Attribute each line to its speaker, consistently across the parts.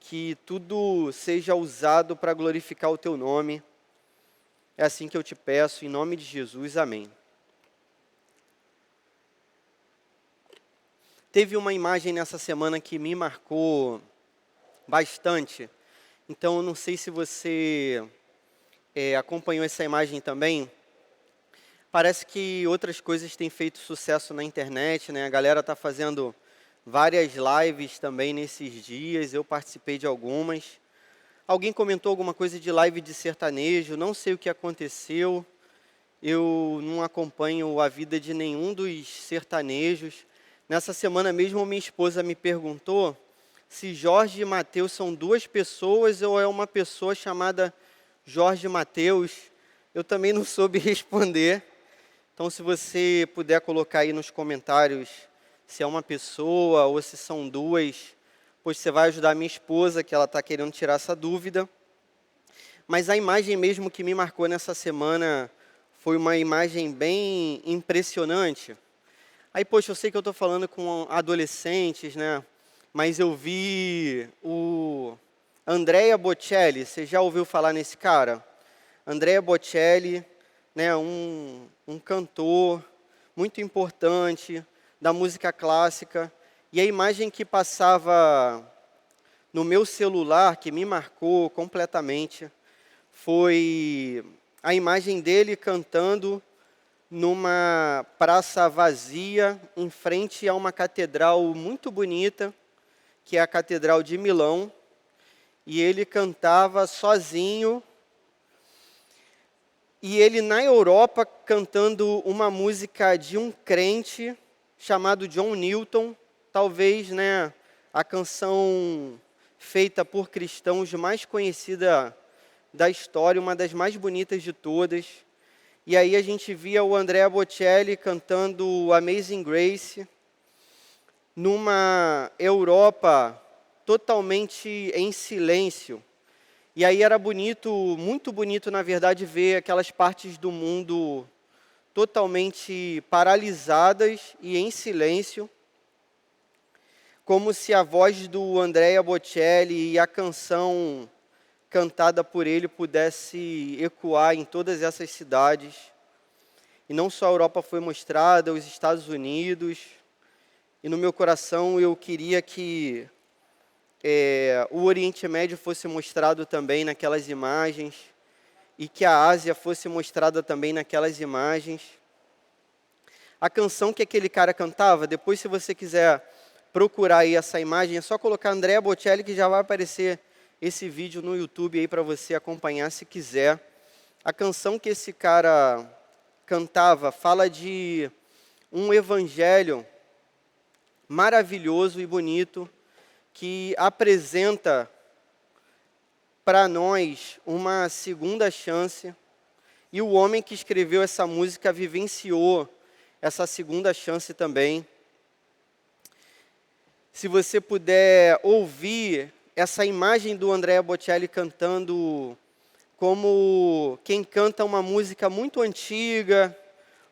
Speaker 1: que tudo seja usado para glorificar o teu nome. É assim que eu te peço, em nome de Jesus, amém. Teve uma imagem nessa semana que me marcou bastante, então eu não sei se você acompanhou essa imagem também. Parece que outras coisas têm feito sucesso na internet, né? A galera está fazendo várias lives também nesses dias, eu participei de algumas. Alguém comentou alguma coisa de live de sertanejo, não sei o que aconteceu. Eu não acompanho a vida de nenhum dos sertanejos. Nessa semana mesmo, minha esposa me perguntou se Jorge e Mateus são duas pessoas ou é uma pessoa chamada Jorge Mateus. Eu também não soube responder. Então, se você puder colocar aí nos comentários se é uma pessoa ou se são duas, pois você vai ajudar a minha esposa, que ela está querendo tirar essa dúvida. Mas a imagem mesmo que me marcou nessa semana foi uma imagem bem impressionante. Aí, poxa, eu sei que eu estou falando com adolescentes, né? Mas eu vi o Andrea Bocelli. Você já ouviu falar nesse cara? Andrea Bocelli, né? Um cantor muito importante da música clássica. E a imagem que passava no meu celular, que me marcou completamente, foi a imagem dele cantando numa praça vazia, em frente a uma catedral muito bonita, que é a Catedral de Milão, e ele cantava sozinho, e ele na Europa cantando uma música de um crente chamado John Newton, talvez, né, a canção feita por cristãos mais conhecida da história, uma das mais bonitas de todas. E aí a gente via o Andrea Bocelli cantando Amazing Grace, numa Europa totalmente em silêncio. E aí era bonito, muito bonito, na verdade, ver aquelas partes do mundo totalmente paralisadas e em silêncio, como se a voz do Andrea Bocelli e a canção cantada por ele pudesse ecoar em todas essas cidades. E não só a Europa foi mostrada, os Estados Unidos. E no meu coração eu queria que o Oriente Médio fosse mostrado também naquelas imagens, e que a Ásia fosse mostrada também naquelas imagens. A canção que aquele cara cantava, depois se você quiser procurar aí essa imagem, é só colocar Andrea Bocelli que já vai aparecer esse vídeo no YouTube aí para você acompanhar se quiser. A canção que esse cara cantava fala de um evangelho maravilhoso e bonito que apresenta para nós uma segunda chance, e o homem que escreveu essa música vivenciou essa segunda chance também. Se você puder ouvir essa imagem do Andrea Bocelli cantando como quem canta uma música muito antiga,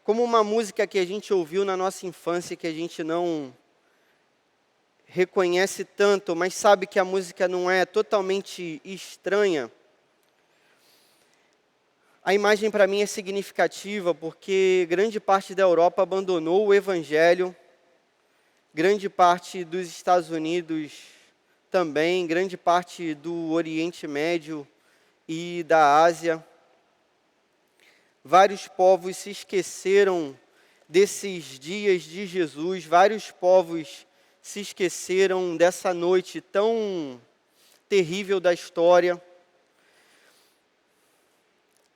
Speaker 1: como uma música que a gente ouviu na nossa infância, que a gente não reconhece tanto, mas sabe que a música não é totalmente estranha. A imagem para mim é significativa porque grande parte da Europa abandonou o Evangelho, grande parte dos Estados Unidos também, grande parte do Oriente Médio e da Ásia. Vários povos se esqueceram desses dias de Jesus, vários povos se esqueceram dessa noite tão terrível da história.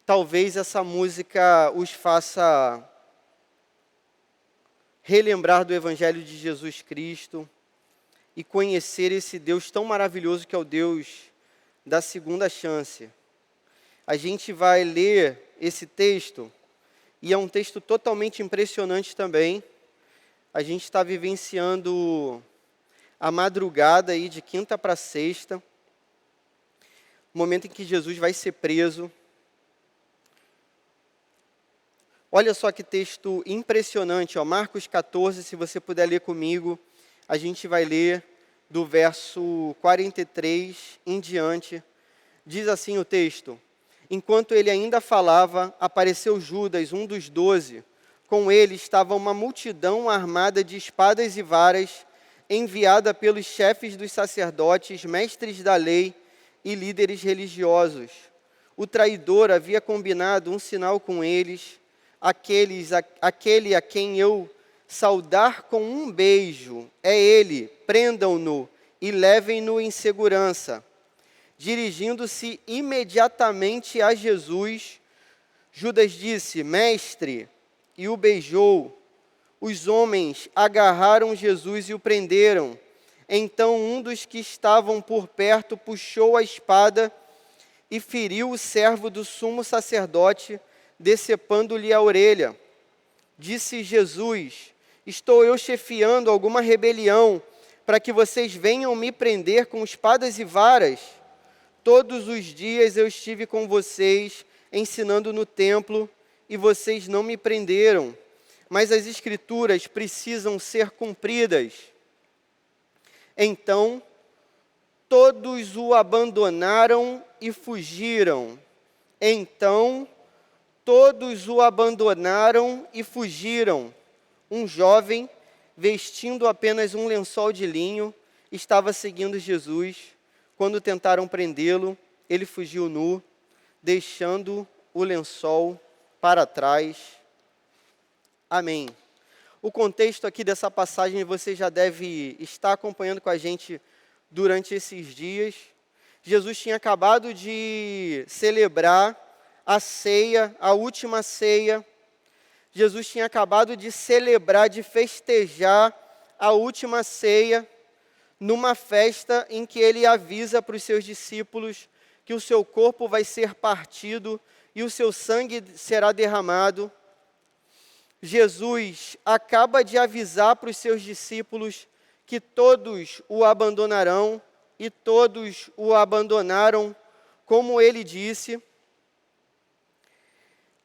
Speaker 1: Talvez essa música os faça relembrar do Evangelho de Jesus Cristo e conhecer esse Deus tão maravilhoso que é o Deus da segunda chance. A gente vai ler esse texto, e é um texto totalmente impressionante também. A gente está vivenciando a madrugada aí de quinta para sexta, momento em que Jesus vai ser preso. Olha só que texto impressionante, ó, Marcos 14, se você puder ler comigo, a gente vai ler do verso 43 em diante, diz assim o texto: Enquanto ele ainda falava, apareceu Judas, um dos 12. Com ele estava uma multidão armada de espadas e varas, enviada pelos chefes dos sacerdotes, mestres da lei e líderes religiosos. O traidor havia combinado um sinal com eles, aquele a quem eu saudar com um beijo, é ele, prendam-no e levem-no em segurança. Dirigindo-se imediatamente a Jesus, Judas disse: Mestre, e o beijou. Os homens agarraram Jesus e o prenderam. Então um dos que estavam por perto puxou a espada e feriu o servo do sumo sacerdote, decepando-lhe a orelha. Disse Jesus: Estou eu chefiando alguma rebelião, para que vocês venham me prender com espadas e varas? Todos os dias eu estive com vocês, ensinando no templo, e vocês não me prenderam. Mas as Escrituras precisam ser cumpridas. Então, todos o abandonaram e fugiram. Um jovem, vestindo apenas um lençol de linho, estava seguindo Jesus. Quando tentaram prendê-lo, ele fugiu nu, deixando o lençol para trás. Amém. O contexto aqui dessa passagem você já deve estar acompanhando com a gente durante esses dias. Jesus tinha acabado de celebrar a ceia, a última ceia. Jesus tinha acabado de celebrar, de festejar a última ceia, numa festa em que ele avisa para os seus discípulos que o seu corpo vai ser partido e o seu sangue será derramado. Jesus acaba de avisar para os seus discípulos que todos o abandonarão, e todos o abandonaram, como ele disse.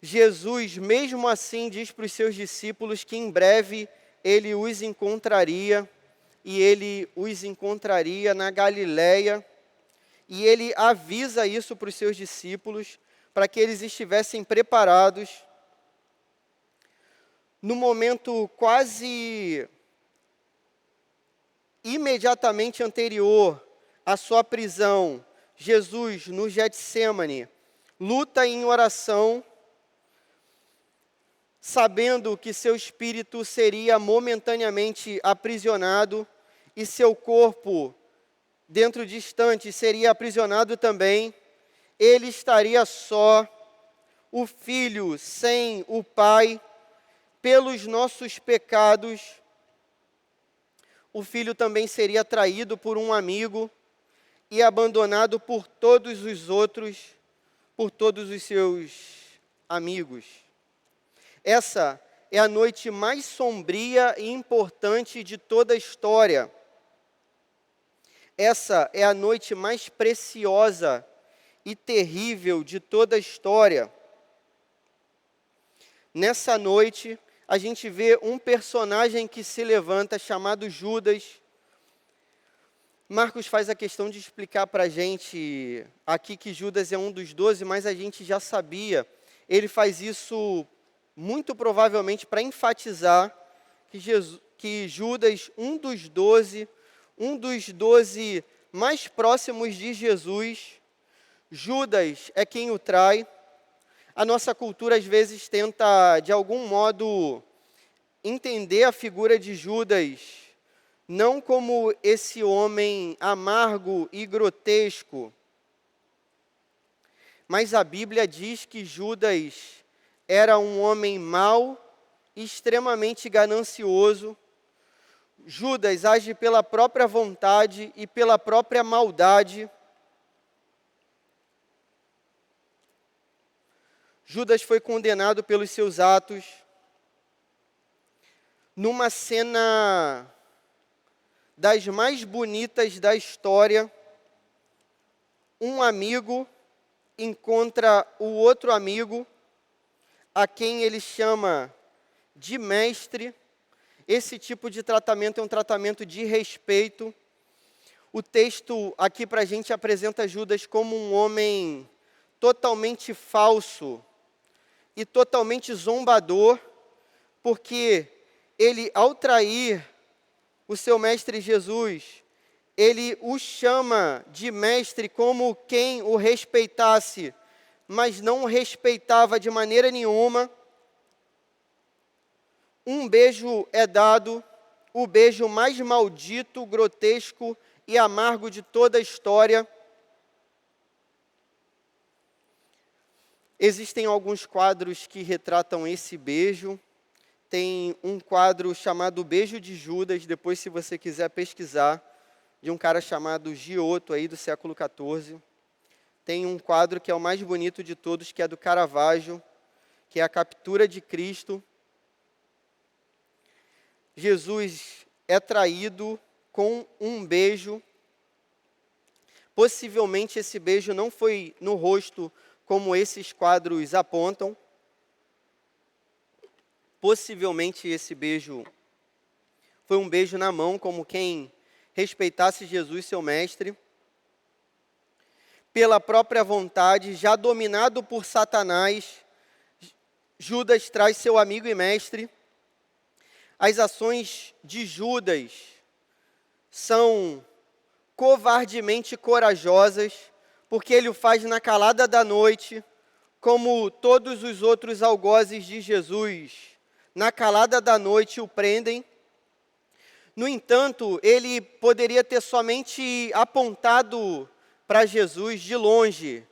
Speaker 1: Jesus, mesmo assim, diz para os seus discípulos que em breve ele os encontraria, e ele os encontraria na Galileia, e ele avisa isso para os seus discípulos, para que eles estivessem preparados. No momento quase imediatamente anterior à sua prisão, Jesus, no Getsêmani, luta em oração, sabendo que seu espírito seria momentaneamente aprisionado e seu corpo, dentro de instantes, seria aprisionado também. Ele estaria só, o Filho sem o Pai, pelos nossos pecados. O Filho também seria traído por um amigo e abandonado por todos os outros, por todos os seus amigos. Essa é a noite mais sombria e importante de toda a história. Essa é a noite mais preciosa e terrível de toda a história. Nessa noite, a gente vê um personagem que se levanta, chamado Judas. Marcos faz a questão de explicar para a gente aqui que Judas é um dos 12, mas a gente já sabia. Ele faz isso muito provavelmente para enfatizar que Judas, um dos 12 mais próximos de Jesus, Judas é quem o trai. A nossa cultura às vezes tenta, de algum modo, entender a figura de Judas não como esse homem amargo e grotesco, mas a Bíblia diz que Judas era um homem mau e extremamente ganancioso. Judas age pela própria vontade e pela própria maldade. Judas foi condenado pelos seus atos. Numa cena das mais bonitas da história, um amigo encontra o outro amigo, a quem ele chama de mestre. Esse tipo de tratamento é um tratamento de respeito. o texto aqui para a gente apresenta Judas como um homem totalmente falso e totalmente zombador, porque ele, ao trair o seu mestre Jesus, ele o chama de mestre como quem o respeitasse, mas não o respeitava de maneira nenhuma. Um beijo é dado, o beijo mais maldito, grotesco e amargo de toda a história. Existem alguns quadros que retratam esse beijo. Tem um quadro chamado Beijo de Judas, depois se você quiser pesquisar, de um cara chamado Giotto, aí do século XIV. Tem um quadro que é o mais bonito de todos, que é do Caravaggio, que é a captura de Cristo. Jesus é traído com um beijo. Possivelmente esse beijo não foi no rosto, como esses quadros apontam. Possivelmente esse beijo foi um beijo na mão, como quem respeitasse Jesus, seu mestre. Pela própria vontade, já dominado por Satanás, Judas traz seu amigo e mestre. As ações de Judas são covardemente corajosas, porque ele o faz na calada da noite, como todos os outros algozes de Jesus, na calada da noite o prendem. No entanto, ele poderia ter somente apontado para Jesus de longe.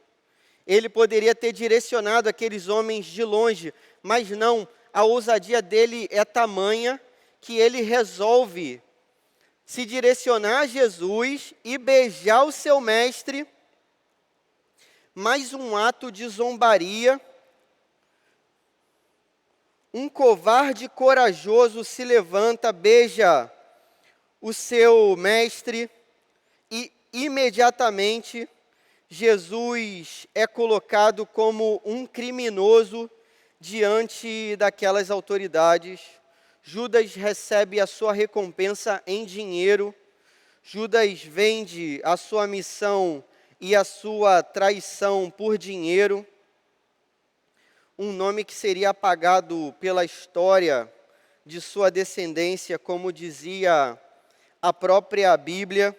Speaker 1: Ele poderia ter direcionado aqueles homens de longe, mas não, a ousadia dele é tamanha que ele resolve se direcionar a Jesus e beijar o seu mestre. Mais um ato de zombaria. Um covarde corajoso se levanta, beija o seu mestre e imediatamente Jesus é colocado como um criminoso diante daquelas autoridades. Judas recebe a sua recompensa em dinheiro. Judas vende a sua missão e a sua traição por dinheiro. Um nome que seria apagado pela história de sua descendência, como dizia a própria Bíblia.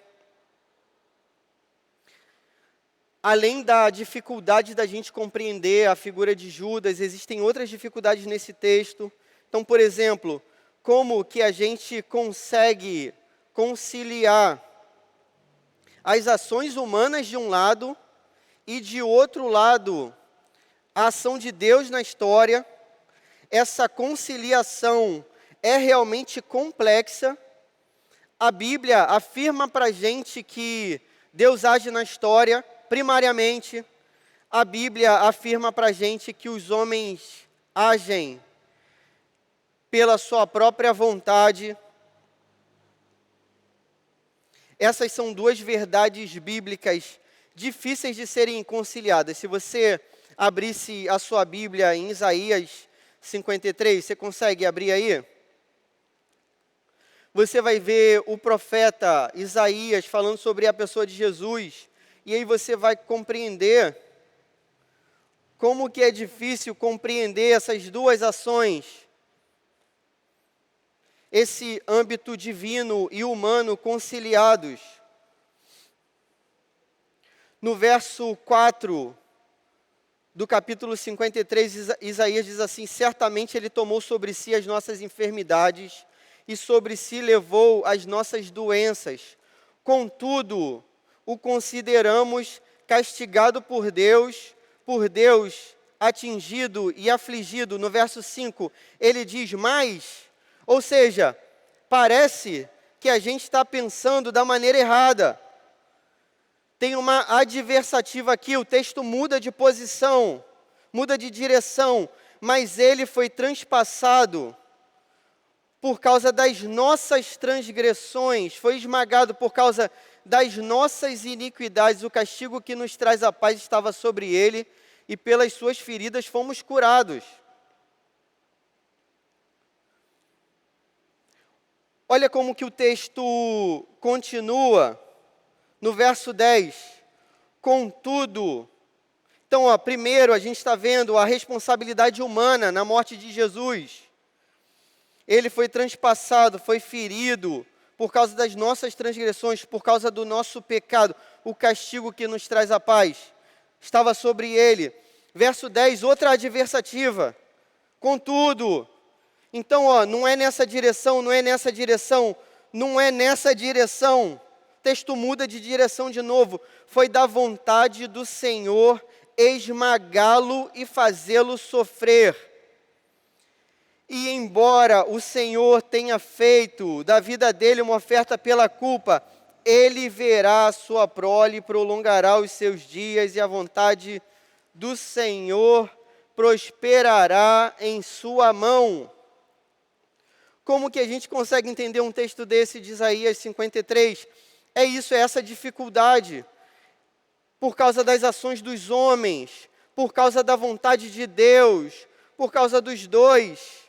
Speaker 1: Além da dificuldade da gente compreender a figura de Judas, existem outras dificuldades nesse texto. Então, por exemplo, como que a gente consegue conciliar as ações humanas de um lado e de outro lado a ação de Deus na história? Essa conciliação é realmente complexa. A Bíblia afirma para a gente que Deus age na história, primariamente. A Bíblia afirma para a gente que os homens agem pela sua própria vontade. Essas são duas verdades bíblicas difíceis de serem conciliadas. Se você abrisse a sua Bíblia em Isaías 53, você consegue abrir aí? Você vai ver o profeta Isaías falando sobre a pessoa de Jesus, e aí você vai compreender como que é difícil compreender essas duas ações. Esse âmbito divino e humano conciliados. No verso 4 do capítulo 53, Isaías diz assim: certamente ele tomou sobre si as nossas enfermidades e sobre si levou as nossas doenças. Contudo, o consideramos castigado por Deus atingido e afligido. No verso 5, ele diz mais, ou seja, parece que a gente está pensando da maneira errada. Tem uma adversativa aqui, o texto muda de posição, muda de direção, mas ele foi transpassado por causa das nossas transgressões, foi esmagado por causa das nossas iniquidades. O castigo que nos traz a paz estava sobre ele, e pelas suas feridas fomos curados. Olha como que o texto continua. no verso 10. Contudo, então, primeiro a gente está vendo a responsabilidade humana na morte de Jesus. Ele foi transpassado, foi ferido por causa das nossas transgressões, por causa do nosso pecado. O castigo que nos traz a paz estava sobre ele. Verso 10, outra adversativa. Contudo, então, não é nessa direção, não é nessa direção, não é nessa direção. O texto muda de direção de novo. Foi da vontade do Senhor esmagá-lo e fazê-lo sofrer. E embora o Senhor tenha feito da vida dele uma oferta pela culpa, ele verá a sua prole, prolongará os seus dias, e a vontade do Senhor prosperará em sua mão. Como que a gente consegue entender um texto desse de Isaías 53? É isso, é essa dificuldade. Por causa das ações dos homens, por causa da vontade de Deus, por causa dos dois.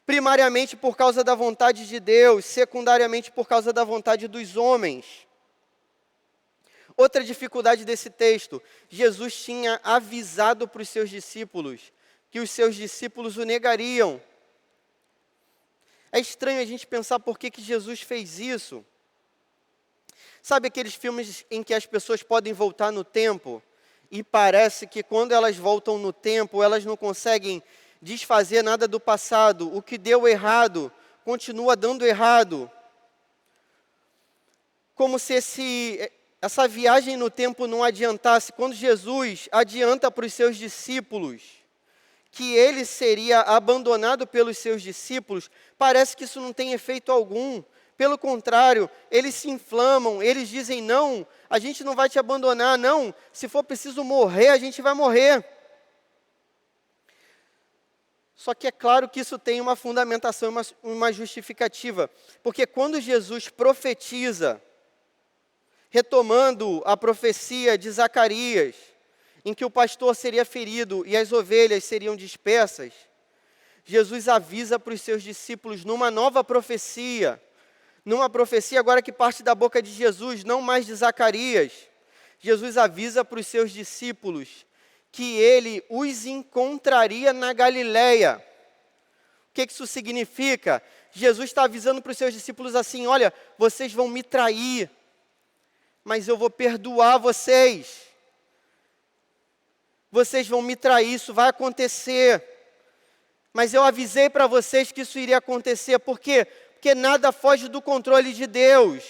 Speaker 1: Primariamente por causa da vontade de Deus, secundariamente por causa da vontade dos homens. Outra dificuldade desse texto, Jesus tinha avisado para os seus discípulos que os seus discípulos o negariam. É estranho a gente pensar por que Jesus fez isso. Sabe aqueles filmes em que as pessoas podem voltar no tempo e parece que quando elas voltam no tempo, elas não conseguem desfazer nada do passado. O que deu errado, continua dando errado. Como se essa viagem no tempo não adiantasse. Quando Jesus adianta para os seus discípulos que ele seria abandonado pelos seus discípulos, parece que isso não tem efeito algum. Pelo contrário, eles se inflamam, eles dizem, não, a gente não vai te abandonar, não, se for preciso morrer, a gente vai morrer. Só que é claro que isso tem uma fundamentação, uma justificativa, porque quando Jesus profetiza, retomando a profecia de Zacarias, em que o pastor seria ferido e as ovelhas seriam dispersas, Jesus avisa para os seus discípulos numa nova profecia agora que parte da boca de Jesus, não mais de Zacarias. Jesus avisa para os seus discípulos que ele os encontraria na Galileia. O que isso significa? Jesus está avisando para os seus discípulos assim, olha, vocês vão me trair, mas eu vou perdoar vocês. Vocês vão me trair, isso vai acontecer. Mas eu avisei para vocês que isso iria acontecer. Por quê? Porque nada foge do controle de Deus.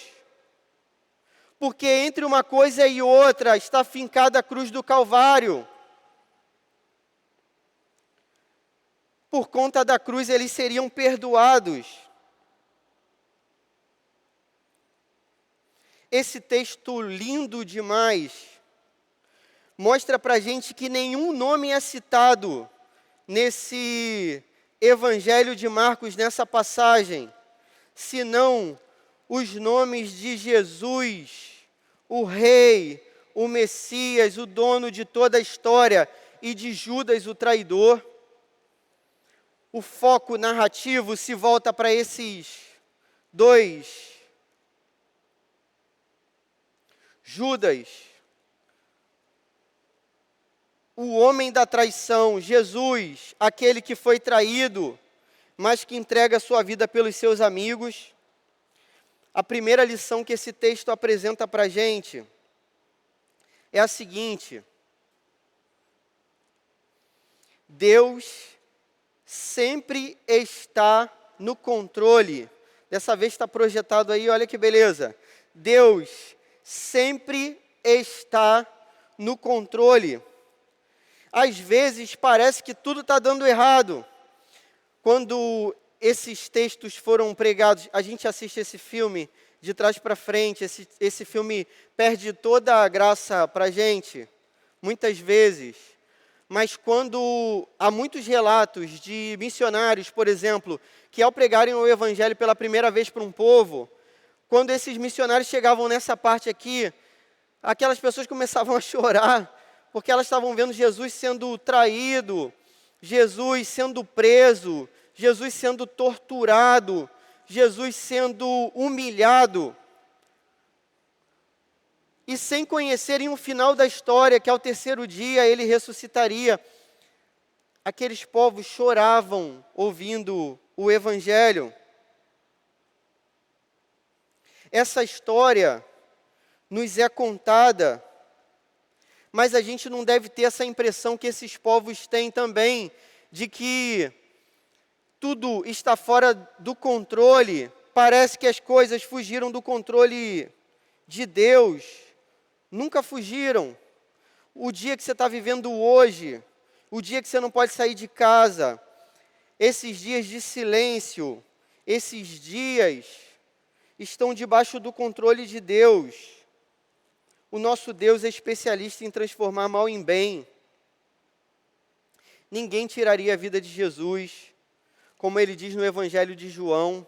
Speaker 1: Porque entre uma coisa e outra está fincada a cruz do Calvário. Por conta da cruz eles seriam perdoados. Esse texto lindo demais mostra para a gente que nenhum nome é citado nesse Evangelho de Marcos, nessa passagem, senão os nomes de Jesus, o Rei, o Messias, o dono de toda a história, e de Judas, o traidor. O foco narrativo se volta para esses dois. Judas, o homem da traição, Jesus, aquele que foi traído, mas que entrega sua vida pelos seus amigos. A primeira lição que esse texto apresenta para a gente é a seguinte: Deus sempre está no controle. Dessa vez está projetado aí, olha que beleza. Deus sempre está no controle. Às vezes parece que tudo está dando errado. Quando esses textos foram pregados, a gente assiste esse filme de trás para frente, esse filme perde toda a graça para a gente, muitas vezes. Mas quando há muitos relatos de missionários, por exemplo, que ao pregarem o evangelho pela primeira vez para um povo, quando esses missionários chegavam nessa parte aqui, aquelas pessoas começavam a chorar, porque elas estavam vendo Jesus sendo traído, Jesus sendo preso, Jesus sendo torturado, Jesus sendo humilhado. e sem conhecerem o final da história, que ao terceiro dia ele ressuscitaria. Aqueles povos choravam ouvindo o Evangelho. Essa história nos é contada, mas a gente não deve ter essa impressão que esses povos têm também, de que tudo está fora do controle, parece que as coisas fugiram do controle de Deus. Nunca fugiram. O dia que você está vivendo hoje, o dia que você não pode sair de casa, esses dias de silêncio, esses dias estão debaixo do controle de Deus. O nosso Deus é especialista em transformar mal em bem. Ninguém tiraria a vida de Jesus, como ele diz no Evangelho de João,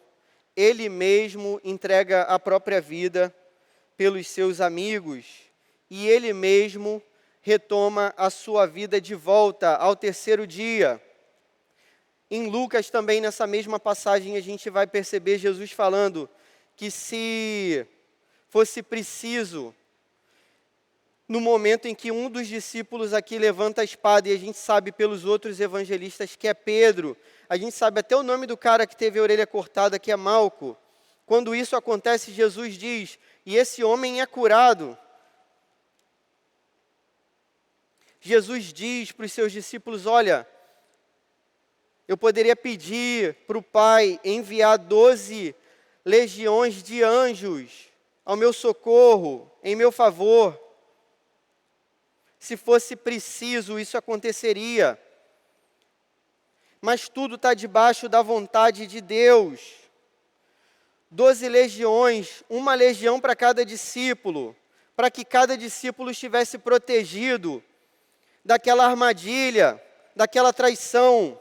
Speaker 1: ele mesmo entrega a própria vida pelos seus amigos, e ele mesmo retoma a sua vida de volta ao terceiro dia. Em Lucas também, nessa mesma passagem, a gente vai perceber Jesus falando que se fosse preciso, no momento em que um dos discípulos aqui levanta a espada, e a gente sabe pelos outros evangelistas que é Pedro, a gente sabe até o nome do cara que teve a orelha cortada, que é Malco. Quando isso acontece, Jesus diz, e esse homem é curado. Jesus diz para os seus discípulos, olha, eu poderia pedir para o Pai enviar 12 legiões de anjos ao meu socorro, em meu favor. Se fosse preciso, isso aconteceria. Mas tudo está debaixo da vontade de Deus. 12 legiões, uma legião para cada discípulo, para que cada discípulo estivesse protegido daquela armadilha, daquela traição.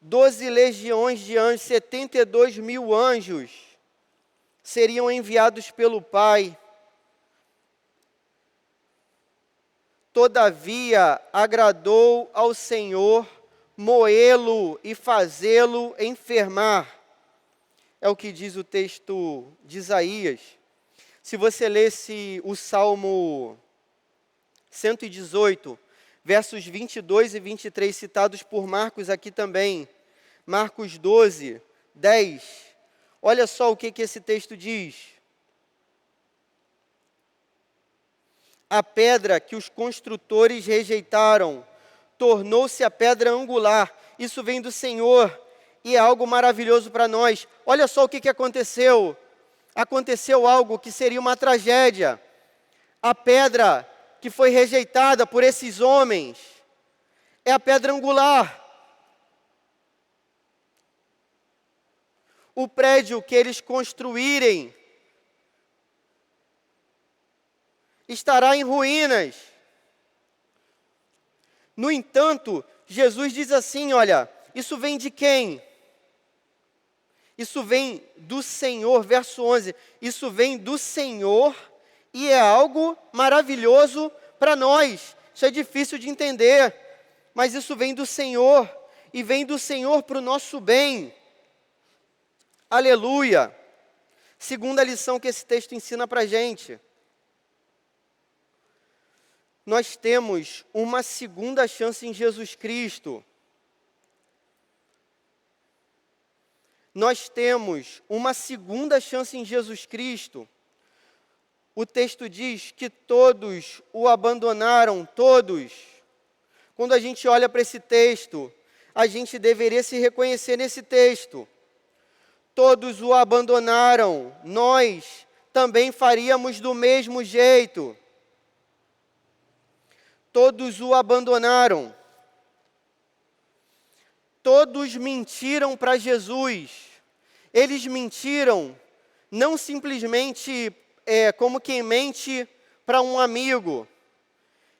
Speaker 1: 12 legiões de anjos, 72 mil anjos seriam enviados pelo Pai. Todavia, agradou ao Senhor moê-lo e fazê-lo enfermar. É o que diz o texto de Isaías. Se você lesse o Salmo 118, versos 22 e 23, citados por Marcos aqui também, Marcos 12, 10, olha só o que esse texto diz. A pedra que os construtores rejeitaram tornou-se a pedra angular. Isso vem do Senhor e é algo maravilhoso para nós. Olha só o que aconteceu. Aconteceu algo que seria uma tragédia. A pedra que foi rejeitada por esses homens é a pedra angular. O prédio que eles construírem estará em ruínas. No entanto, Jesus diz assim, olha, isso vem de quem? Isso vem do Senhor, verso 11, isso vem do Senhor e é algo maravilhoso para nós. Isso é difícil de entender, mas isso vem do Senhor e vem do Senhor para o nosso bem. Aleluia! Segunda lição que esse texto ensina para a gente. Nós temos uma segunda chance em Jesus Cristo. Nós temos uma segunda chance em Jesus Cristo. O texto diz que todos o abandonaram, todos. Quando a gente olha para esse texto, a gente deveria se reconhecer nesse texto. Todos o abandonaram, nós também faríamos do mesmo jeito. Todos o abandonaram. Todos mentiram para Jesus. Eles mentiram não simplesmente como quem mente para um amigo.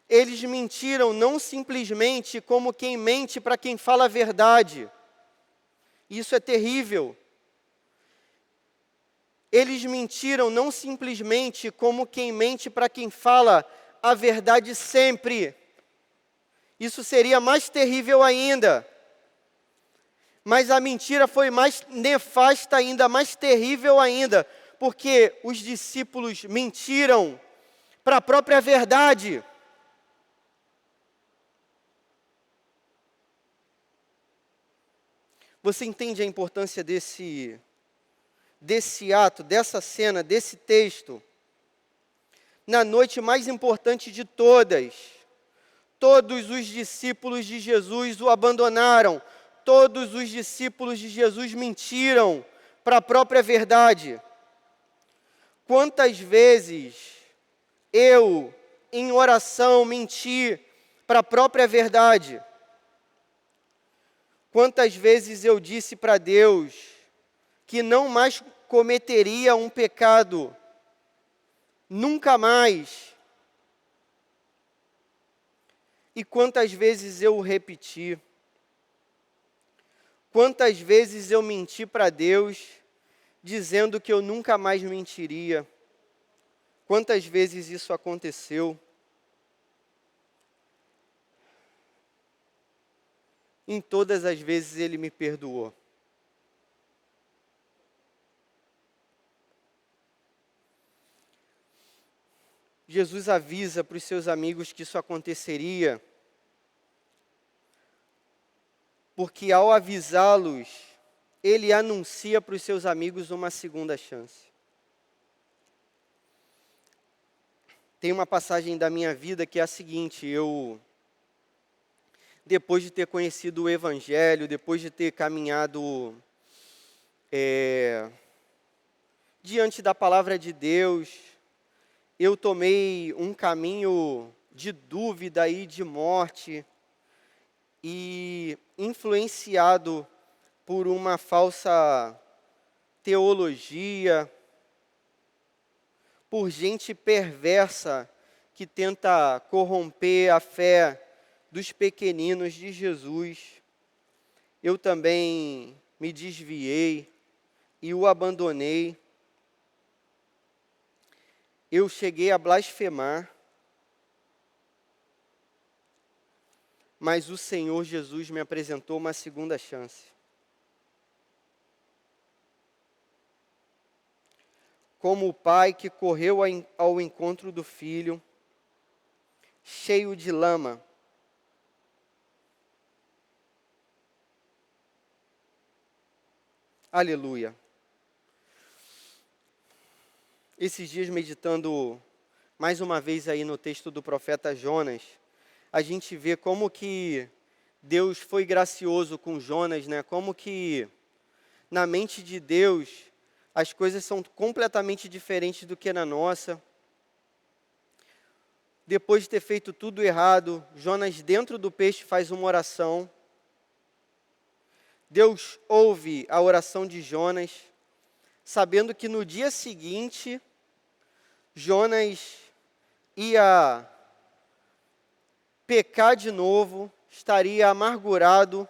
Speaker 1: Eles mentiram não simplesmente como quem mente para quem fala a verdade. Isso é terrível. Eles mentiram não simplesmente como quem mente para quem fala a verdade sempre. Isso seria mais terrível ainda. Mas a mentira foi mais nefasta ainda, mais terrível ainda, porque os discípulos mentiram para a própria verdade. Você entende a importância desse ato, dessa cena, desse texto? Na noite mais importante de todas, todos os discípulos de Jesus o abandonaram. Todos os discípulos de Jesus mentiram para a própria verdade. Quantas vezes eu, em oração, menti para a própria verdade? Quantas vezes eu disse para Deus que não mais cometeria um pecado, nunca mais. E quantas vezes eu o repeti? Quantas vezes eu menti para Deus, dizendo que eu nunca mais mentiria? Quantas vezes isso aconteceu? Em todas as vezes Ele me perdoou. Jesus avisa para os seus amigos que isso aconteceria, porque ao avisá-los, Ele anuncia para os seus amigos uma segunda chance. Tem uma passagem da minha vida que é a seguinte: depois de ter conhecido o Evangelho, depois de ter caminhado diante da palavra de Deus, eu tomei um caminho de dúvida e de morte, e influenciado por uma falsa teologia, por gente perversa que tenta corromper a fé dos pequeninos de Jesus, eu também me desviei e o abandonei. Eu cheguei a blasfemar, mas o Senhor Jesus me apresentou uma segunda chance. Como o pai que correu ao encontro do filho, cheio de lama, aleluia. Esses dias, meditando mais uma vez aí no texto do profeta Jonas, a gente vê como que Deus foi gracioso com Jonas, né? Como que na mente de Deus as coisas são completamente diferentes do que na nossa. Depois de ter feito tudo errado, Jonas dentro do peixe faz uma oração. Deus ouve a oração de Jonas, sabendo que no dia seguinte, Jonas ia pecar de novo, estaria amargurado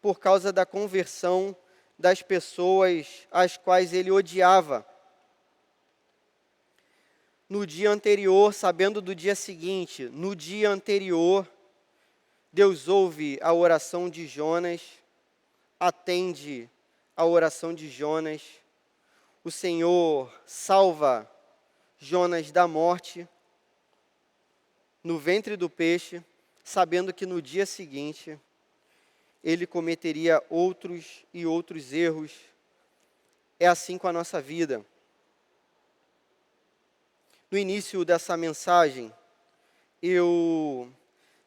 Speaker 1: por causa da conversão das pessoas às quais ele odiava. No dia anterior, sabendo do dia seguinte, no dia anterior, Deus ouve a oração de Jonas, atende a oração de Jonas, o Senhor salva Jonas da morte no ventre do peixe, sabendo que no dia seguinte ele cometeria outros e outros erros. É assim com a nossa vida. No início dessa mensagem, eu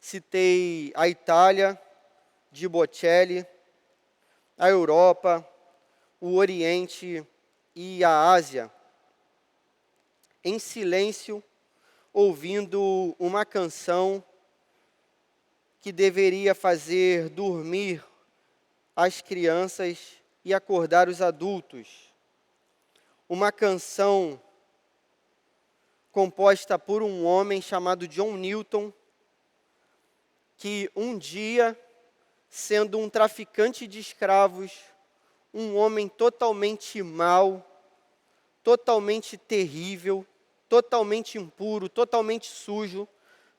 Speaker 1: citei a Itália, de Bocelli, a Europa, o Oriente e a Ásia, em silêncio, ouvindo uma canção que deveria fazer dormir as crianças e acordar os adultos. Uma canção composta por um homem chamado John Newton, que um dia, sendo um traficante de escravos, um homem totalmente mau, totalmente terrível, totalmente impuro, totalmente sujo,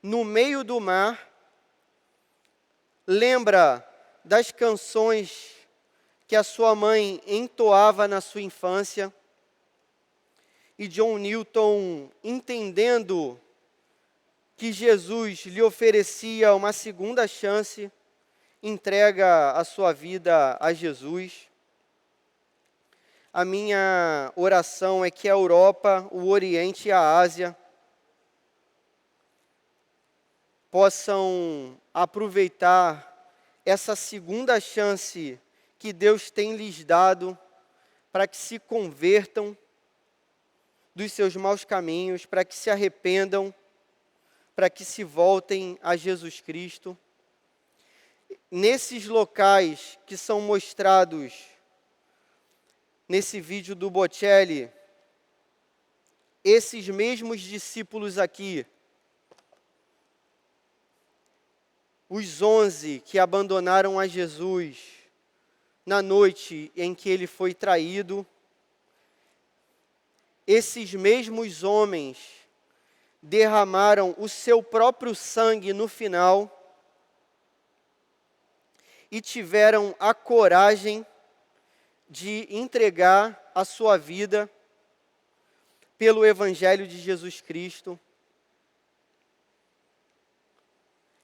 Speaker 1: no meio do mar, lembra das canções que a sua mãe entoava na sua infância, e John Newton, entendendo que Jesus lhe oferecia uma segunda chance, entrega a sua vida a Jesus. A minha oração é que a Europa, o Oriente e a Ásia possam aproveitar essa segunda chance que Deus tem lhes dado para que se convertam dos seus maus caminhos, para que se arrependam, para que se voltem a Jesus Cristo. Nesses locais que são mostrados nesse vídeo do Bocelli, esses mesmos discípulos aqui, os 11 que abandonaram a Jesus na noite em que ele foi traído, esses mesmos homens derramaram o seu próprio sangue no final e tiveram a coragem de entregar a sua vida pelo Evangelho de Jesus Cristo.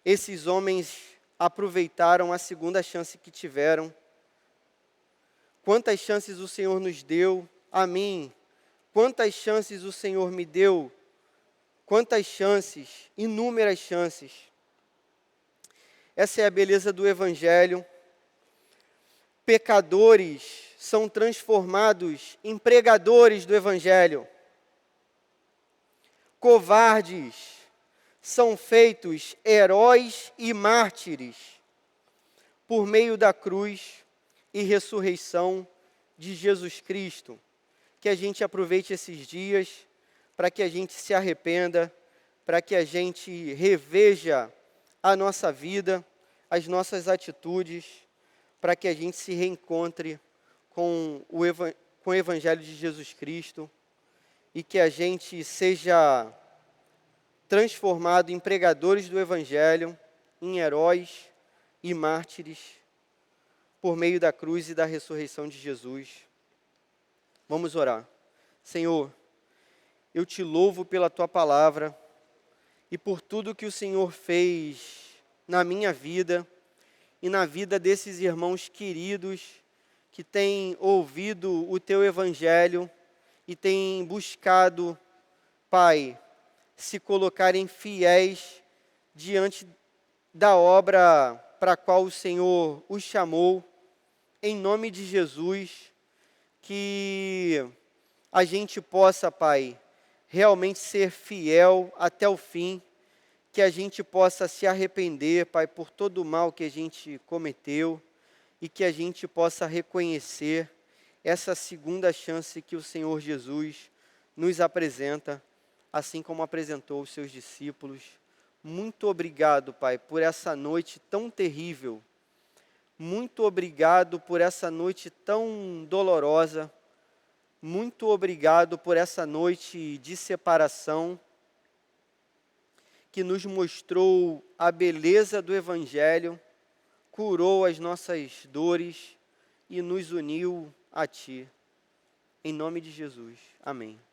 Speaker 1: Esses homens aproveitaram a segunda chance que tiveram. Quantas chances o Senhor nos deu a mim? Quantas chances o Senhor me deu? Quantas chances? Inúmeras chances. Essa é a beleza do Evangelho. Pecadores são transformados em pregadores do Evangelho. Covardes são feitos heróis e mártires por meio da cruz e ressurreição de Jesus Cristo. Que a gente aproveite esses dias para que a gente se arrependa, para que a gente reveja a nossa vida, as nossas atitudes, para que a gente se reencontre com o Evangelho de Jesus Cristo e que a gente seja transformado em pregadores do Evangelho, em heróis e mártires, por meio da cruz e da ressurreição de Jesus. Vamos orar. Senhor, eu te louvo pela tua palavra e por tudo que o Senhor fez na minha vida e na vida desses irmãos queridos que têm ouvido o teu Evangelho e têm buscado, Pai, se colocarem fiéis diante da obra para a qual o Senhor os chamou, em nome de Jesus, que a gente possa, Pai, realmente ser fiel até o fim, que a gente possa se arrepender, Pai, por todo o mal que a gente cometeu e que a gente possa reconhecer essa segunda chance que o Senhor Jesus nos apresenta, assim como apresentou os seus discípulos. Muito obrigado, Pai, por essa noite tão terrível. Muito obrigado por essa noite tão dolorosa. Muito obrigado por essa noite de separação que nos mostrou a beleza do Evangelho, curou as nossas dores e nos uniu a Ti. Em nome de Jesus. Amém.